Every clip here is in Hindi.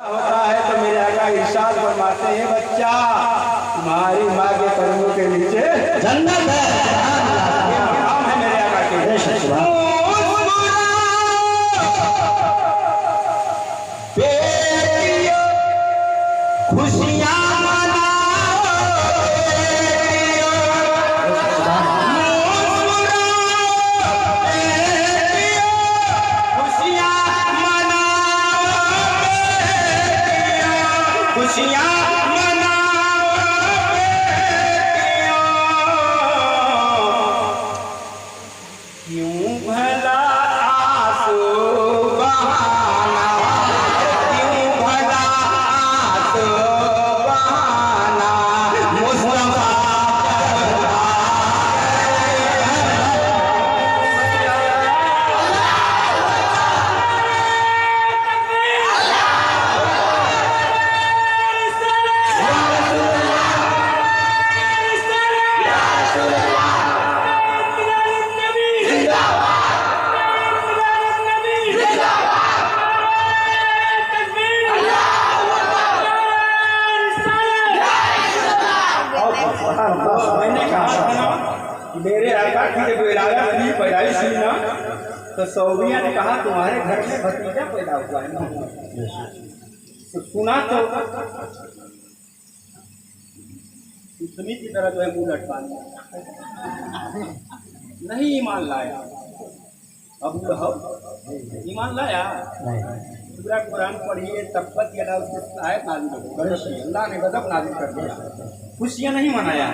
होता है तो मेरे आका इरशाद फरमाते हैं, बच्चा तुम्हारी माँ के कदमों के नीचे जन्नत है। ये मकाम है मेरे आका के। खुशियाँ मेरे आका की जब विरासत की पैदाइश हुई ना तो सौबिया ने कहा तुम्हारे घर में भतीजा पैदा हुआ है ना। तो सुना तो सुनी की तरह जो है मुंह लटका लिया, नहीं ईमान लाया। अब ईमान लाया, पूरा कुरान पढ़िए तब्बत यदा उसके आयत नाज़िल हो गई, अल्लाह ने गजब नाज़िल कर दिया। खुशियाँ नहीं मनाया,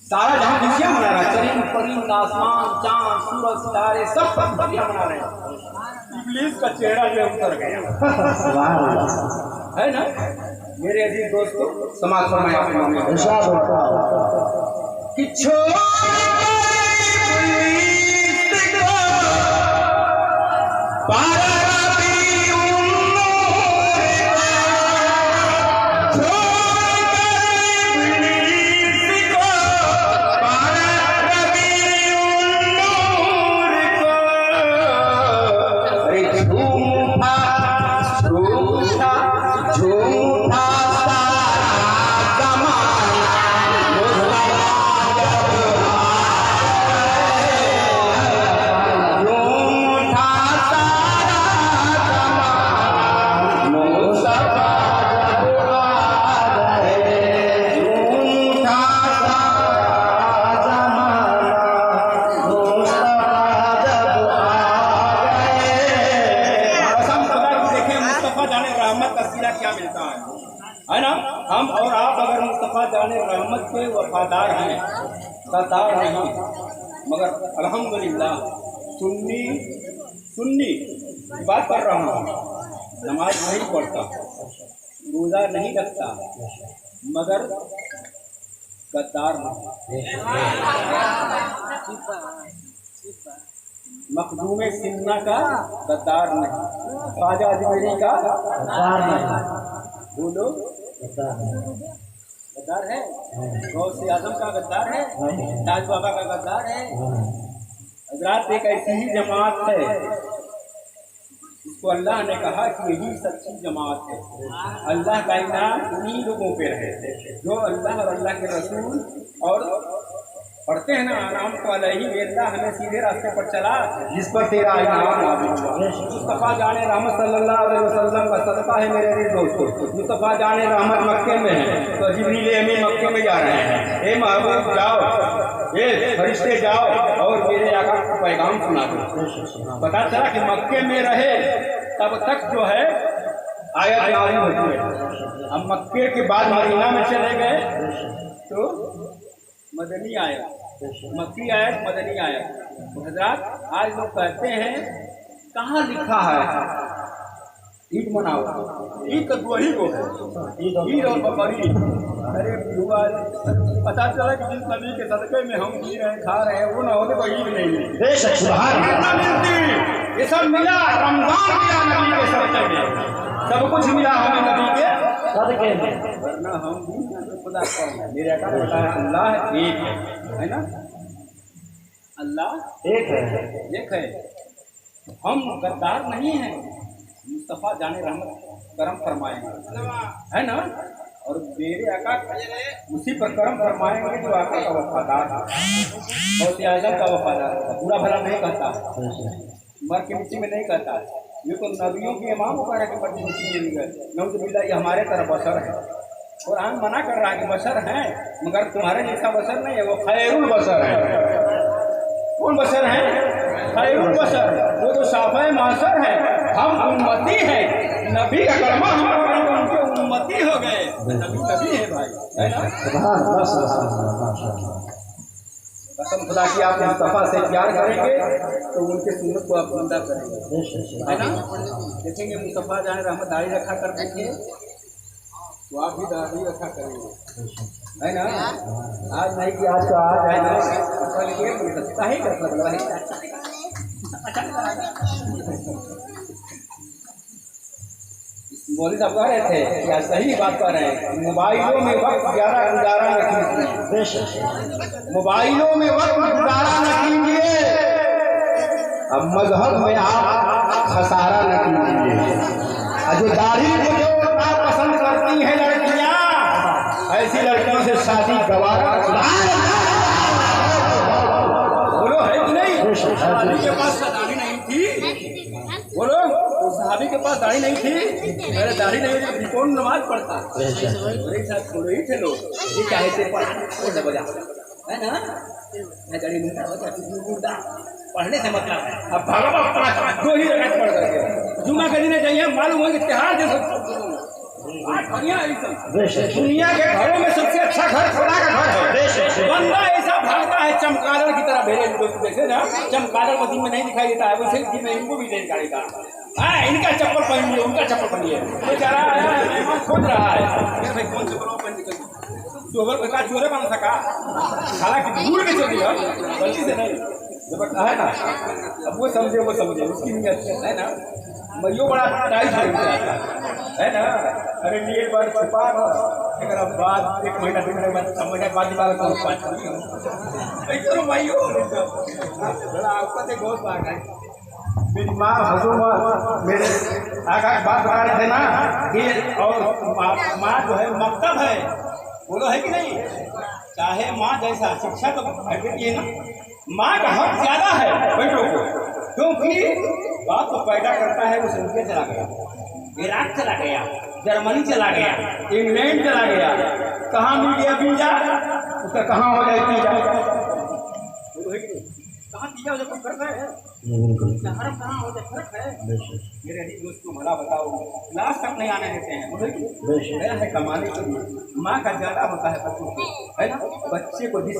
सारा जहां खुशियां मना रहा है, चरीम परिंद आसमान चांद सूरज सितारे सब खुशियां मना रहे हैं। इब्लीस का चेहरा जो उतर गया है ना। मेरे अजीज दोस्तों, समाज फरमाया कि क्या मिलता है ना। हम और आप अगर मुस्तफा जाने रहमत के वफादार हैं, गद्दार नहीं, मगर अल्हम्दुलिल्लाह सुन्नी बात कर रहा हूँ, नमाज नहीं पढ़ता, रोज़ा नहीं रखता, मगर गद्दार नहीं। मखदूमे सिन्ना का गद्दार नहीं, ख्वाजा अजमेरी का गद्दार नहीं। बोलो गद्दार है? गौसे आजम का गद्दार है? ताज बाबा का गद्दार है? हजरात एक ऐसी ही जमात है इसको अल्लाह ने कहा कि यही सच्ची जमात है। अल्लाह का इनाम उन्हीं लोगों पे रहे जो अल्लाह और अल्लाह के रसूल और पढ़ते हैं ना, नाम को अलैहि अल्लाह हमें सीधे रास्ते पर चला जिस पर तेरा इनाम नाज़िल हुआ। मुस्तफ़ा जाने रहमत सल्लल्लाहु अलैहि वसल्लम का सदका है मेरे दोस्तों। मुस्तफ़ा जाने रहमत मक्के में है तो जिब्रील अमीन मक्के में जा रहे हैं। ए महबूब जाओ, ए फरिश्ते जाओ और मेरे आका को पैगाम सुना दो। पता चला कि मक्के में रहे तब तक जो है आयत नाज़िल होती है। हम मक्के के बाद मदीना में चले गए तो मदनी आया, मक्की आयत मदनी आयत। तो हजरात आज लोग कहते हैं कहाँ लिखा है ईद मनाओ, ईद तो वही को है, ईद और बकरीद। अरे युवा पता चला कि जिस नबी के सदक़े में हम जी रहे खा रहे हैं वो ना होते तो ईद नहीं मिलती। ये सब मिला, रमजान मिला नबी के सदक़े में, सब कुछ मिला हमें नबी के सदक़े में, वरना हम भी खुदा का मेरे आका ने बताया अल्लाह एक है ना, अल्लाह एक है। हम गद्दार नहीं हैं, मुस्तफ़ा जाने रहमत करम फरमाएंगे, है ना। और मेरे आका उसी पर करम फरमाएंगे जो आका का वफादार है, बहुत आजम का वफादार है, बुरा भला नहीं कहता, मर के मिट्टी में नहीं कहता। ये तो नबियों के इमाम होकर है कि मर के मिट्टी में गए, नौजुबिल्लाह ये हमारे तरह बशर है। कुरान मना कर रहा है कि बशर हैं, मगर तुम्हारे जैसा बशर नहीं है, वो खैरुल बशर है। कौन बशर है? खैरुल बशर, वो तो साफ़े माशर है। हम उम्मती हैं, नबी का कलमा हम उनके उम्मती हो गए, नबी नबी है भाई, है ना। कसम खुदा की आप मुस्तफ़ा से प्यार करेंगे तो उनके सुन्नत को आप जिंदा करेंगे, है ना। देखेंगे मुस्तफ़ा जाने रहमत दाढ़ी रखा करते थे तो आप भी दाढ़ी रखा करेंगे, है ना। आज नहीं कि आज का आज है ना, सकता ही कर सकता है। मौलवी साहब कह रहे थे कि आज सही बात कर रहे हैं, मोबाइलों में वक्त ज़्यादा गुजारा न कीजिए, मोबाइलों में वक्त गुजारा न कीजिए, अब मजहब में आप खसारा न कीजिए। जो दाढ़ी को जो पसंद करती हैं लड़कियां, ऐसी लड़कियों से शादी गवारा। बोलो है कि नहीं? सहाबी के पास दाढ़ी नहीं थी, बोलो सहाबी के पास दाढ़ी नहीं थी, मेरे दाढ़ी नहीं थी, कौन नमाज पढ़ता? मेरे साथ थोड़े ही थे लोग, ये चाहे थे बजा, है ना। मैं दाढ़ी मुंडा पढ़ने से मतलब है, अब भगवान 2 ही रकात पढ़ करके जुमा के दिन चाहिए, मालूम हो कि त्योहार जैसे दुनिया के घरों में सबसे अच्छा घर खुदा का घर है। बंदा ऐसा भागता है चमगादड़ की तरह, भेड़े दोस्त जैसे ना चमगादड़ को दिन में नहीं दिखाई देता है, वैसे दिन में इनको भी नहीं दिखाई देता। हाँ, इनका चप्पल पहनिए, उनका चप्पल पहनिए, बेचारा आया खोज रहा है भाई कौन चप्पल पहन के चोर का चोरे बन सका, हालांकि भूल के चल दिया गलती से नहीं, जब है ना। अब वो समझे उसकी नीयत है ना। मरियो बड़ा टाइट है ना। अरे लिए बार छुपा अगर अब बाद 1 महीना 2 महीने बाद 6 महीने बाद निकाल तो ऐसे मरियो बड़ा आपका से बहुत बात है। मेरी माँ हजूर मेरे आका बात बता रहे थे ना कि और माँ जो है मकतब है, बोलो है कि नहीं। चाहे माँ जैसा शिक्षा तो देती है ना, माँ का हक ज्यादा है बेटों को, क्योंकि बाप तो पैदा करता है, वो संख्या चला गया, इराक चला गया, जर्मनी चला गया, इंग्लैंड चला गया, कहाँ मिल गया वीजा, उसका कहाँ हो जाए वीजा, कहाँ वीजा हो जाए फर्क है, कहाँ हो जाए फर्क है। मेरे अजीज दोस्त को भला बताओ, लास्ट तक नहीं आने देते हैं, गया है कमाने के लिए। माँ का ज्यादा होता है बच्चों को, है ना। बच्चे को जिस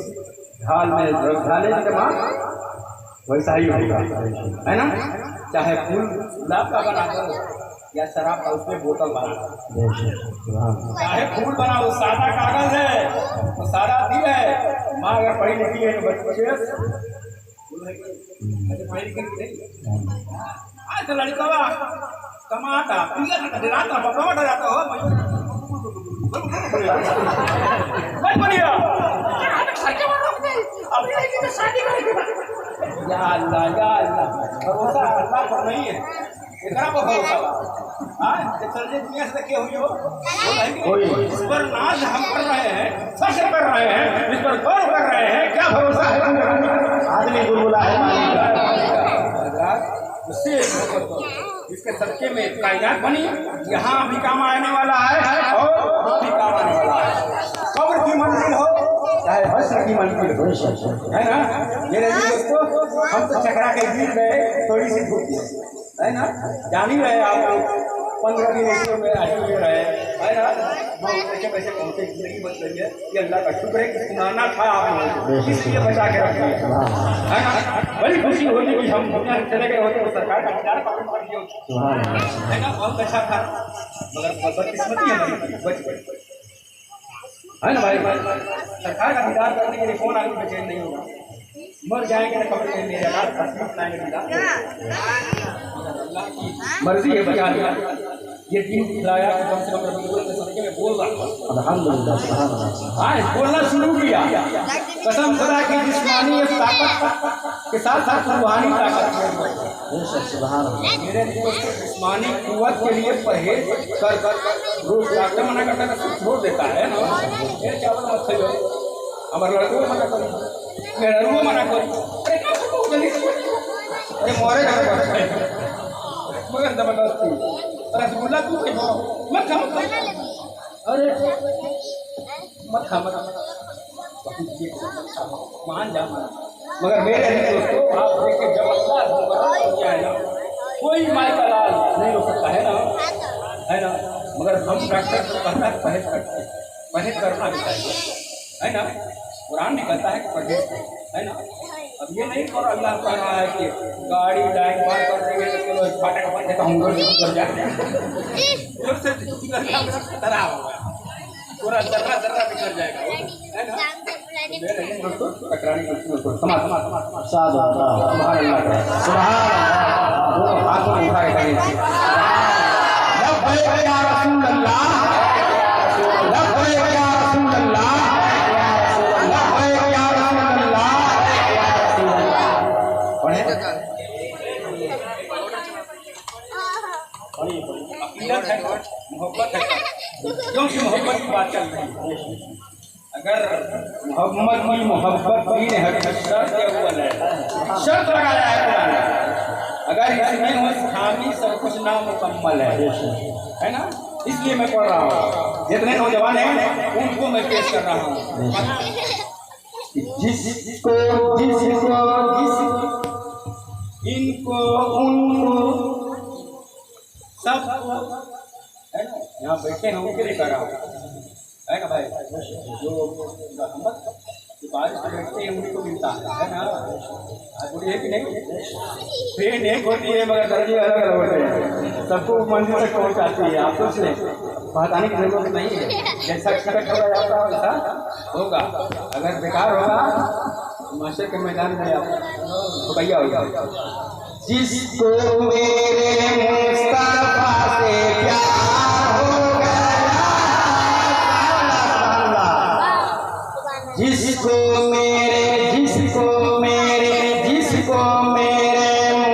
ढाल में ढाले के माँ वैसा ही होगा, है ना। चाहे फूल गुलाब का बना दो या शराब का उसमें बोतल बना दो, चाहे फूल बना दो, सादा कागज है तो सादा दिल है। माँ अगर पढ़ी लिखी है तो बच्चे पढ़ी लिखी नहीं। आज तो लड़का कमाता डराता पापा डराता हो बढ़िया या अल्लाह भरोसा अल्लाह पर नहीं है, इतना पर भरोसा दुनिया से क्या हुई हो, इस पर नाज हम कर रहे हैं, सच कर रहे हैं, इस पर गौर कर रहे हैं, क्या भरोसा है आदमी बुलबुला है उससे इसके सबके में कायदात बनी, यहाँ भी काम आने वाला है और भी काम आने वाला है। कब्र की मंजिल हो चाहे हश्र की मंजिल हो, है ना। मेरे दोस्तों हम तो चकरा के गिर गए थोड़ी सी धूप, है ना। जान ही रहे आप 15 दिन ऐसे में आज ले रहे, है ना। हम वैसे पहुँचे जिंदगी बच रही है, ये अल्लाह का शुक्र है कि सुनाना था आप लोगों को, इसलिए बचा के रख दिया, है ना। बड़ी खुशी होती कि हम दुनिया से चले गए होते तो सरकार का विचार पालन कर दिया होता, है ना। बहुत अच्छा था, मगर बदकिस्मती हमारी बच गई, है ना भाई। सरकार का विचार करने के लिए कौन आदमी बेचैन नहीं होगा। मर जाएंगे ना कपड़े में मेरे हाथ तस्वीर लाएंगे, मर्जी है भैया। ये दिन लाया कि कम से कम सबके में बोल रहा अल्हम्दुलिल्लाह, हाँ बोलना शुरू किया। कसम खुदा की जिस्मानी ताकत के साथ साथ रूहानी ताकत मेरे लिए जिस्मानी कुव्वत के लिए परहेज कर डॉक्टर मना करता है छोड़ देता है ना। मेरे चावल मत खाइयो, हमारे लड़कों को मना करो, मेरे लड़कों मना करो, अरे मोरे मगर जबरदस्ती रसगुल्ला तू मत खा अरे मत खा मान जा मगर मेरे दोस्तों आप देखे जब अल्लाह है ना कोई माई का लाल नहीं हो सकता है ना मगर हम डॉक्टर को कहता है परहेज करना भी चाहिए है ना। कुरान भी कहता है कि परहेज है ना। अब ये नहीं और अल्लाह कह रहा है कि गाड़ी लाइन पार कर देंगे तो चलो फाटक बंद है तो हम लोग कर जाते हैं खतरा होगा पूरा जर्रा जर्रा बिखर जाएगा है ना। मोहब्बत है क्योंकि मोहब्बत की बात चल रही है। अगर मोहम्मद की मोहब्बत भी शर्त लगाया है कुरान ने, अगर इसमें उस खामी सब कुछ नामुकम्मल है ना। इसलिए मैं पढ़ रहा हूँ, जितने नौजवान हैं उनको मैं पेश कर रहा हूँ। जिसको इनको उनको सब है ना यहाँ बैठे हैं उनके लिए कर रहा हूँ है ना भाई। जो रहमत की बारिश में बैठते हैं उन्हीं को मिलता है ना। आज बोली है कि नहीं ट्रेन एक होती है मगर दर्जे अलग अलग होते हैं, सबको मंजिल तक पहुँचाती है। आप सोच लें बताने की जरूरत नहीं है, जैसा खटक होगा जाता है वैसा होगा। अगर बेकार होगा मास्टर के मैदान में आप तो भैया होगा। जिसको मेरे मुस्तफा से प्यार हो गया, जिसको मेरे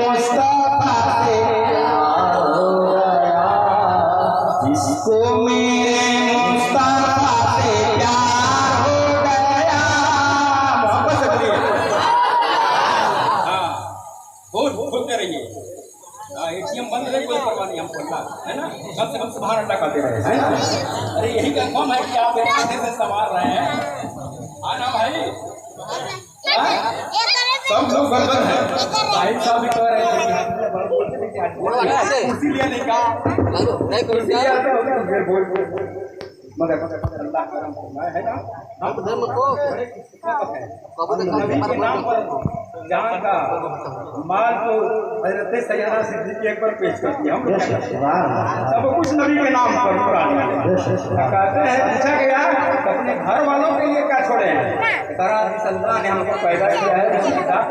मुस्तफा से प्यार हो गया, जिसको मेरे मुस्तफा से प्यार हो गया। मोहब्बत से बोलिए हाँ बोलते रहिए। एटीएम बंद रहे कोई परवाह नहीं, हम बोलना है ना। कम से कम सुभान अल्लाह कहते रहे है ना। अरे यही कंफर्म है कि आप एक अच्छे से संभाल रहे हैं आना भाई। सब लोग गड़बड़ है, भाई साहब भी कह रहे थे कुर्सी लिया नहीं कहा कुर्सी लिया मगर अल्लाह करम फरमाए है ना। हम धर्म को नबी के नाम पर जान का माल तो हजरत सैयदा सिद्दीक़ एक बार पेश करती है। हम सब कुछ नबी के नाम पर कहते हैं। पूछा गया अपने घर वालों के लिए क्या छोड़े हैं, अल्लाह ने हमको पैदा किया है इसी के साथ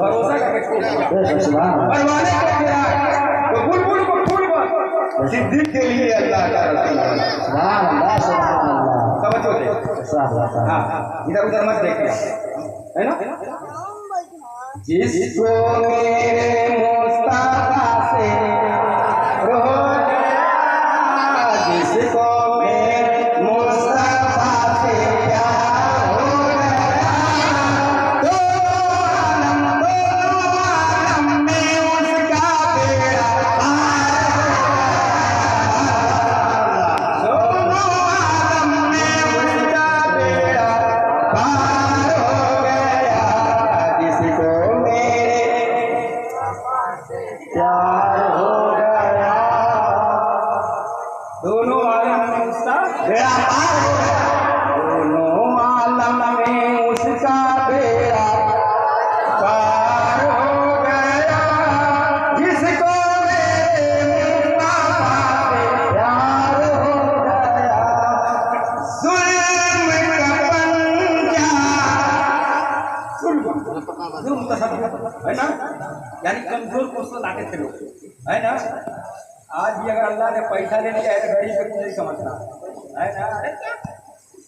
भरोसा करके परवाने को किया तो बुलबुल को फूल सिद्दीक़ के लिए अल्लाह का समझो इधर उधर मत देखिए है ना। जिसको मेरे मुस्तफा से हो गया, जिसको मेरे मुस्तफा से प्यार हो गया, तो आलम में उसका बेड़ा पार हो गया, दोनों आलम में उसका बेड़ा पार हो गया, जिसको प्यार हो गया, दोनों आलम में उसका बेड़ा पार हो गया, दोनों आलम में उसका बेड़ा पार हो गया, जिसको मेरे मुस्तफा से प्यार हो गया, जुल्म का पंजा है ना। यानी कमजोर को लाते थे लोग है ना। आज भी अगर अल्लाह ने पैसा ले लिया है तो गरीब को नहीं समझना है ना।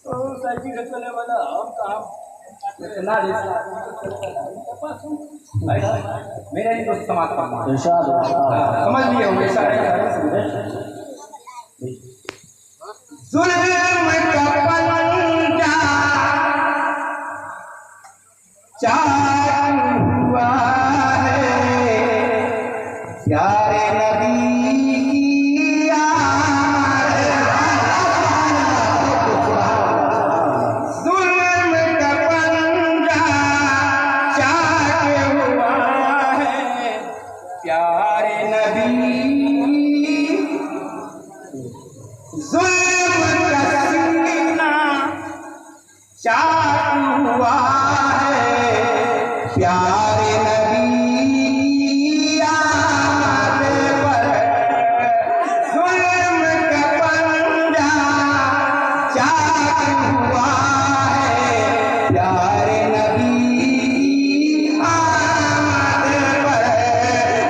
तो साइकिल से चलने वाला हम कहाँ इतना मेरा ही दोस्त समाज का समझ लिए होंगे सारे जुल्म का पंजा चालू हुआ है प्यारे नबी चालू हुआ है प्यारे नबी आने पर जुल्म का पंजा चालू हुआ है प्यारे नबी आने पर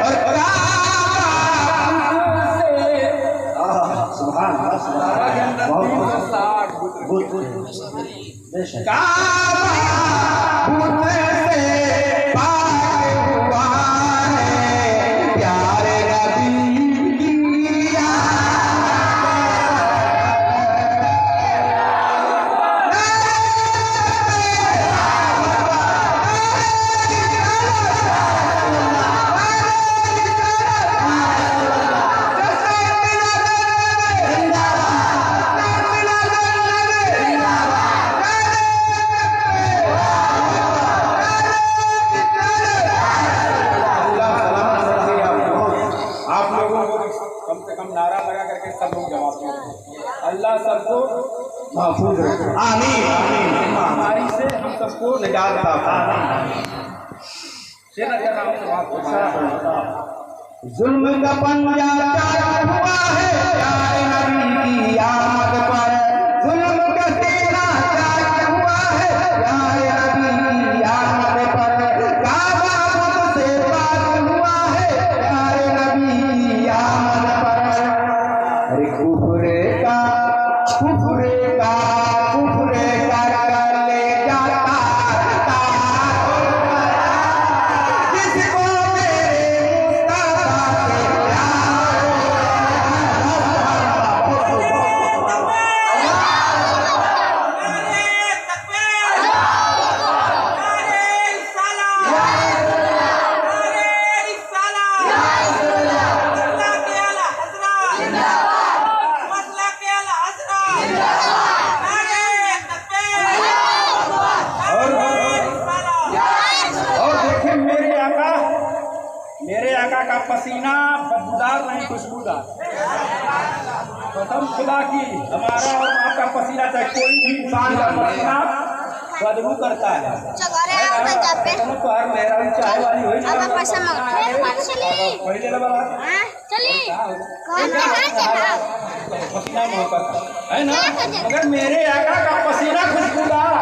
और सुभान अल्लाह सबको महफूज रखे। आमीन आमीन। महामारी से हम सबको निजात अता फरमाए। जुल्म का पंजा चालू हुआ है प्यारे नबी की आमद पर जुल्म का तेरा चालू हुआ है प्यारे नबी की आमद पर काबा मुझसे पाक हुआ है प्यारे नबी की आमद पर। अरे कुफरे का कर ले जाता जिसको मेरे मुस्तफा के मेरे आका का पसीना बदबूदार नहीं खुशबूदार। कसम खुदा की हमारा और आपका पसीना चाहे कोई भी इंसान का पसीना बदबू करता है। तो हर मेहरारू चाय वाली हुई ना पहले पसीना मोहब्बत है ना, मगर मेरे आका का पसीना खुशबूदार।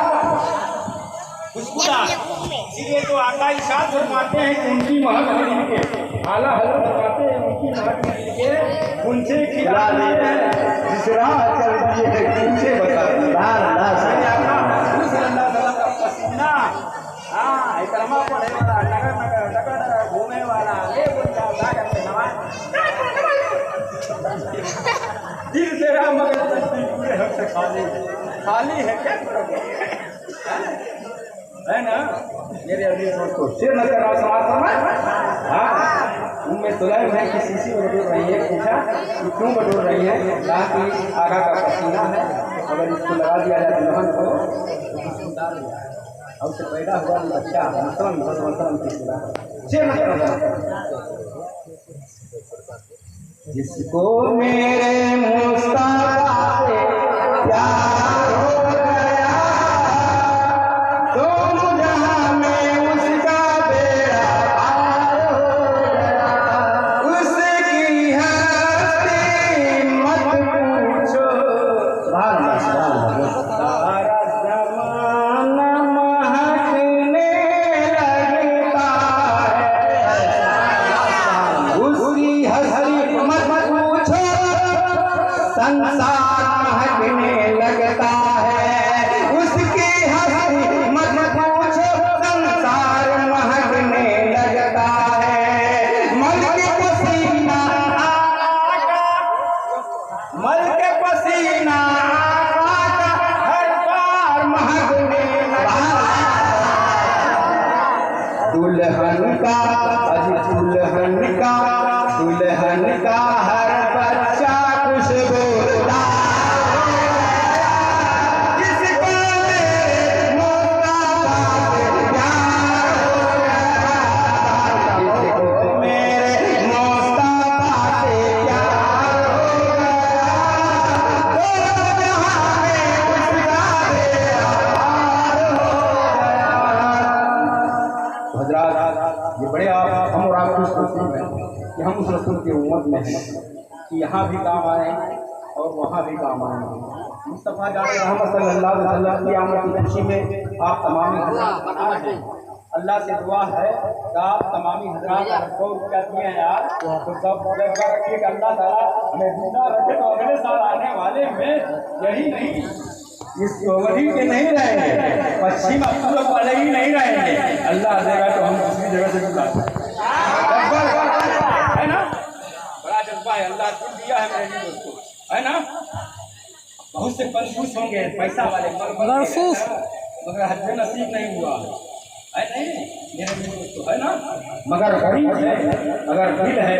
इसलिए तो आका इरशाद फरमाते हैं कि उनकी महक मिल के आला हजरत फरमाते हैं उनकी महक मिल के उनसे खिला देते हैं जिसरा चल दिए है उनसे बता का पसीना। हाँ इकरमा पढ़े वाला नगर नगर नगर घूमने वाला ये बोलता करते नवाज दिल तेरा मगर पूरे हक से खाली है क्या करोगे है ना। मेरे अजीज दोस्तों शेर नजर आओ समाज फरमाए। हाँ उनमें सुलैम है कि सीसी बटोर रही है। पूछा कि क्यों बटोर रही है? कहा कि आगा का पसीना है, अगर इसको लगा दिया जाए दुल्हन को तो उसको उतार दिया है और उससे पैदा हुआ बच्चा मसलन की शेर नजर जिसको मेरे मुस्तफा से प्यार हो गया संसार महकने लगता है उसकी हंसी मत दुल्हन का, अजी दुल्हन का हर बच्चा खुशबूदार जिसको मेरे मुस्तफा से प्यार हो गया, जिसको मेरे मुस्तफा से प्यार हो गया, तो जहां में उसका बेहार हो गया। हज़रात, ये बड़े हम और आप खुश नसीब हैं कि हम उस रसूल की उम्मत में हैं कि यहाँ भी काम आए और वहाँ भी काम आए। मुस्तफ़ा जाने रहमत सल्लल्लाहु अलैहि वसल्लम की आमद की खुशी में आप तमामी हज़रात आए हैं। अल्लाह से दुआ है कि आप तमामी हज़रात को क्या दिए हैं यार, तो सब रखिए कि अल्लाह ताला हमें जिंदा रखे तो अगले साल आने वाले में यही नहीं इस वही के नहीं रहेंगे, पश्चिम पूरब वाले ही नहीं रहेंगे। अल्लाह देगा तो हम दूसरी जगह से बुला है ना। बड़ा जज्बा है, अल्लाह दिल दिया है मेरे दोस्तों, है ना। बहुत से कंजूस होंगे पैसा वाले मगर हज नसीब नहीं हुआ है नहीं मेरे दोस्तों, है ना। मगर गरीब है, अगर दिल है